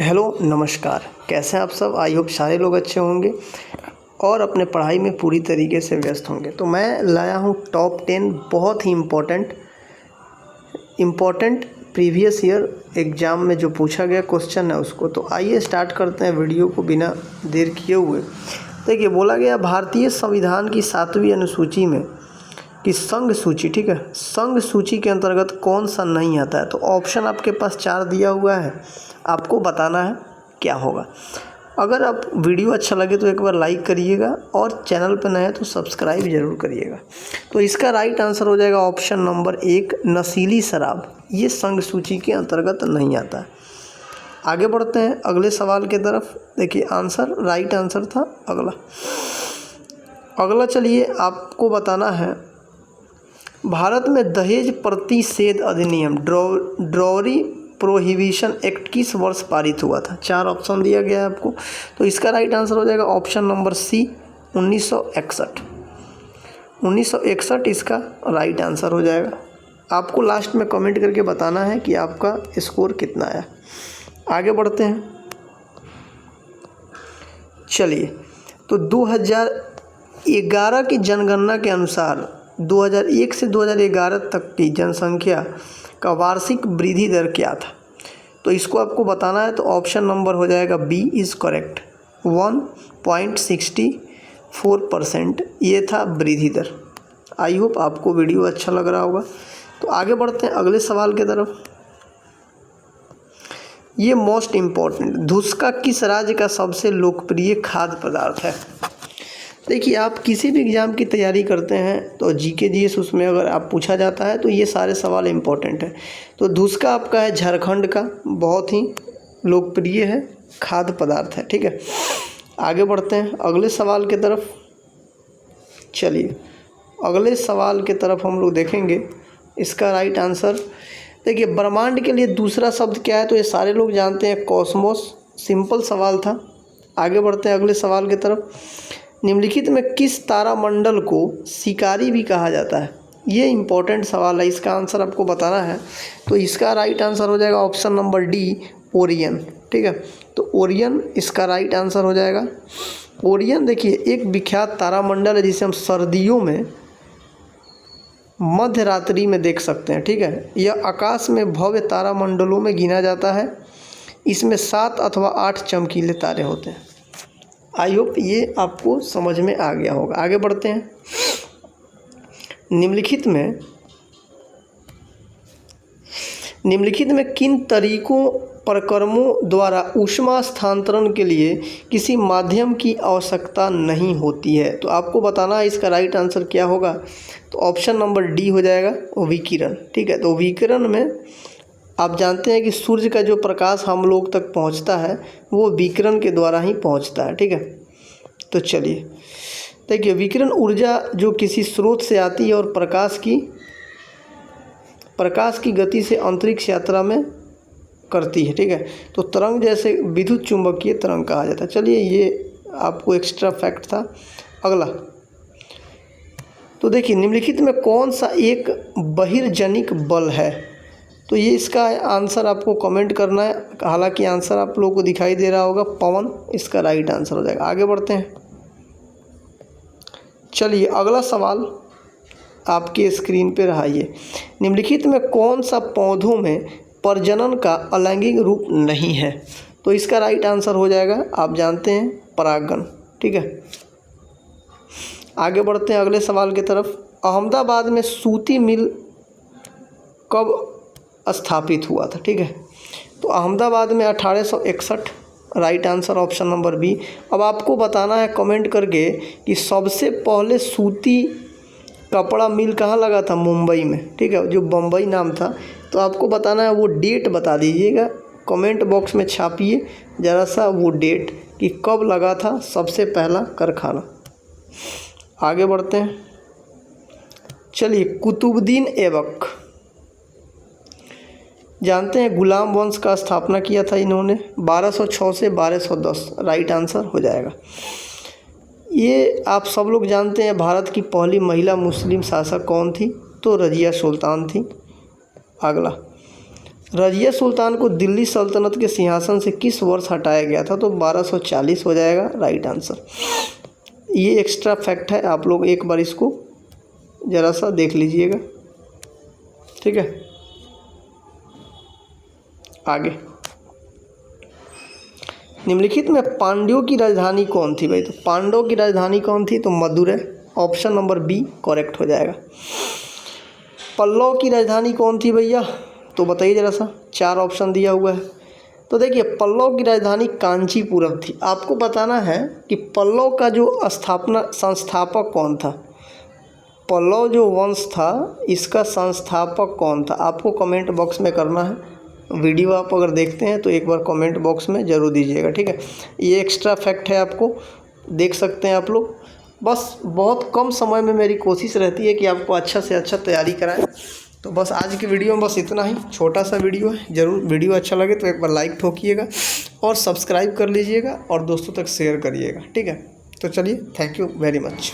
Hello नमस्कार, कैसे हैं आप सब। आई होप सारे लोग अच्छे होंगे और अपने पढ़ाई में पूरी तरीके से व्यस्त होंगे। तो मैं लाया हूँ टॉप 10 बहुत ही इम्पोर्टेंट प्रीवियस ईयर एग्ज़ाम में जो पूछा गया क्वेश्चन है उसको। तो आइए स्टार्ट करते हैं वीडियो को बिना देर किए हुए। देखिए, बोला गया भारतीय संविधान की 7वीं अनुसूची में कि संघ सूची, ठीक है, संघ सूची के अंतर्गत कौन सा नहीं आता है। तो ऑप्शन आपके पास 4 दिया हुआ है, आपको बताना है क्या होगा। अगर आप वीडियो अच्छा लगे तो एक बार लाइक करिएगा और चैनल पर नए हैं तो सब्सक्राइब ज़रूर करिएगा। तो इसका राइट आंसर हो जाएगा ऑप्शन नंबर 1, नशीली शराब। ये संघ सूची के अंतर्गत नहीं आता है। आगे बढ़ते हैं अगले सवाल की तरफ। देखिए, आंसर राइट आंसर था अगला चलिए आपको बताना है, भारत में दहेज प्रतिषेध अधिनियम ड्रॉरी प्रोहिबिशन एक्ट किस वर्ष पारित हुआ था। 4 ऑप्शन दिया गया है आपको। तो इसका राइट आंसर हो जाएगा ऑप्शन नंबर सी, 1961। 1961 इसका राइट आंसर हो जाएगा। आपको लास्ट में कमेंट करके बताना है कि आपका स्कोर कितना आया। आगे बढ़ते हैं, चलिए। तो 2011 की जनगणना के अनुसार 2001 से 2011 तक की जनसंख्या का वार्षिक वृद्धि दर क्या था। तो इसको आपको बताना है। तो ऑप्शन नंबर हो जाएगा बी इज़ करेक्ट, 1.64% ये था वृद्धि दर। आई होप आपको वीडियो अच्छा लग रहा होगा। तो आगे बढ़ते हैं अगले सवाल की तरफ। ये मोस्ट इम्पॉर्टेंट, धुसका किस राज्य का सबसे लोकप्रिय खाद्य पदार्थ है। देखिए, आप किसी भी एग्ज़ाम की तैयारी करते हैं तो जीके जीएस उसमें अगर आप पूछा जाता है तो ये सारे सवाल इम्पोर्टेंट है। तो धुसका आपका है झारखंड का, बहुत ही लोकप्रिय है, खाद्य पदार्थ है, ठीक है। आगे बढ़ते हैं अगले सवाल की तरफ। चलिए, अगले सवाल की तरफ हम लोग देखेंगे। इसका राइट आंसर देखिए, ब्रह्मांड के लिए दूसरा शब्द क्या है। तो ये सारे लोग जानते हैं, कॉस्मोस। सिंपल सवाल था। आगे बढ़ते हैं अगले सवाल की तरफ। निम्नलिखित में किस तारामंडल को शिकारी भी कहा जाता है। ये इम्पोर्टेंट सवाल है, इसका आंसर आपको बताना है। तो इसका राइट आंसर हो जाएगा ऑप्शन नंबर डी, ओरियन, ठीक है। तो ओरियन इसका राइट आंसर हो जाएगा। ओरियन देखिए एक विख्यात तारामंडल है जिसे हम सर्दियों में मध्य रात्रि में देख सकते हैं, ठीक है। यह आकाश में भव्य तारामंडलों में गिना जाता है। इसमें 7 अथवा 8 चमकीले तारे होते हैं। आई होप ये आपको समझ में आ गया होगा। आगे बढ़ते हैं। निम्नलिखित में किन तरीकों प्रक्रमों द्वारा ऊष्मा स्थानांतरण के लिए किसी माध्यम की आवश्यकता नहीं होती है। तो आपको बताना है इसका राइट आंसर क्या होगा। तो ऑप्शन नंबर डी हो जाएगा विकिरण, ठीक है। तो विकिरण में आप जानते हैं कि सूर्य का जो प्रकाश हम लोग तक पहुंचता है वो विकिरण के द्वारा ही पहुंचता है, ठीक है। तो चलिए, देखिए, विकिरण ऊर्जा जो किसी स्रोत से आती है और प्रकाश की गति से अंतरिक्ष यात्रा में करती है, ठीक है। तो तरंग जैसे विद्युत चुंबकीय तरंग कहा जाता है। चलिए, ये आपको एक्स्ट्रा फैक्ट था। अगला, तो देखिए, निम्नलिखित में कौन सा एक बहिर्जनिक बल है। तो ये इसका आंसर आपको कमेंट करना है। हालांकि आंसर आप लोगों को दिखाई दे रहा होगा, पवन इसका राइट आंसर हो जाएगा। आगे बढ़ते हैं। चलिए, अगला सवाल आपके स्क्रीन पे रहा। ये निम्नलिखित में कौन सा पौधों में प्रजनन का अलैंगिक रूप नहीं है। तो इसका राइट आंसर हो जाएगा, आप जानते हैं, परागण, ठीक है। आगे बढ़ते हैं अगले सवाल की तरफ। अहमदाबाद में सूती मिल कब स्थापित हुआ था, ठीक है। तो अहमदाबाद में 1861, right answer option number B. अब आपको बताना है कमेंट करके कि सबसे पहले सूती कपड़ा मिल कहाँ लगा था। मुंबई में, ठीक है, जो बम्बई नाम था। तो आपको बताना है, वो डेट बता दीजिएगा, कमेंट बॉक्स में छापिए ज़रा सा वो डेट कि कब लगा था सबसे पहला कारखाना। आगे बढ़ते हैं। चलिए, कुतुबुद्दीन ऐबक जानते हैं, गुलाम वंश का स्थापना किया था इन्होंने 1206 से 1210, राइट आंसर हो जाएगा। ये आप सब लोग जानते हैं, भारत की पहली महिला मुस्लिम शासक कौन थी। तो रजिया सुल्तान थी। अगला, रजिया सुल्तान को दिल्ली सल्तनत के सिंहासन से किस वर्ष हटाया गया था? तो 1240 हो जाएगा राइट आंसर। ये एक्स्ट्रा फैक्ट है, आप लोग एक बार इसको ज़रा सा देख लीजिएगा, ठीक है। आगे, निम्नलिखित में पांड्यों की राजधानी कौन थी भाई? तो पांड्यों की राजधानी कौन थी? तो Madurai, option number B correct हो जाएगा। पल्लव की राजधानी कौन थी भैया? तो बताइए ज़रा सा, 4 ऑप्शन दिया हुआ है। तो देखिए, पल्लव की राजधानी कांचीपुरम थी। आपको बताना है कि पल्लव का जो संस्थापक कौन था। पल्लव जो वंश था इसका संस्थापक कौन था, आपको कमेंट बॉक्स में करना है। वीडियो आप अगर देखते हैं तो एक बार कमेंट बॉक्स में ज़रूर दीजिएगा, ठीक है। ये एक्स्ट्रा फैक्ट है, आपको देख सकते हैं आप लोग। बस बहुत कम समय में मेरी कोशिश रहती है कि आपको अच्छा से अच्छा तैयारी कराएं। तो बस आज की वीडियो में बस इतना ही, छोटा सा वीडियो है। ज़रूर वीडियो अच्छा लगे तो एक बार लाइक ठोकिएगा और सब्सक्राइब कर लीजिएगा और दोस्तों तक शेयर करिएगा, ठीक है। तो चलिए, थैंक यू वेरी मच।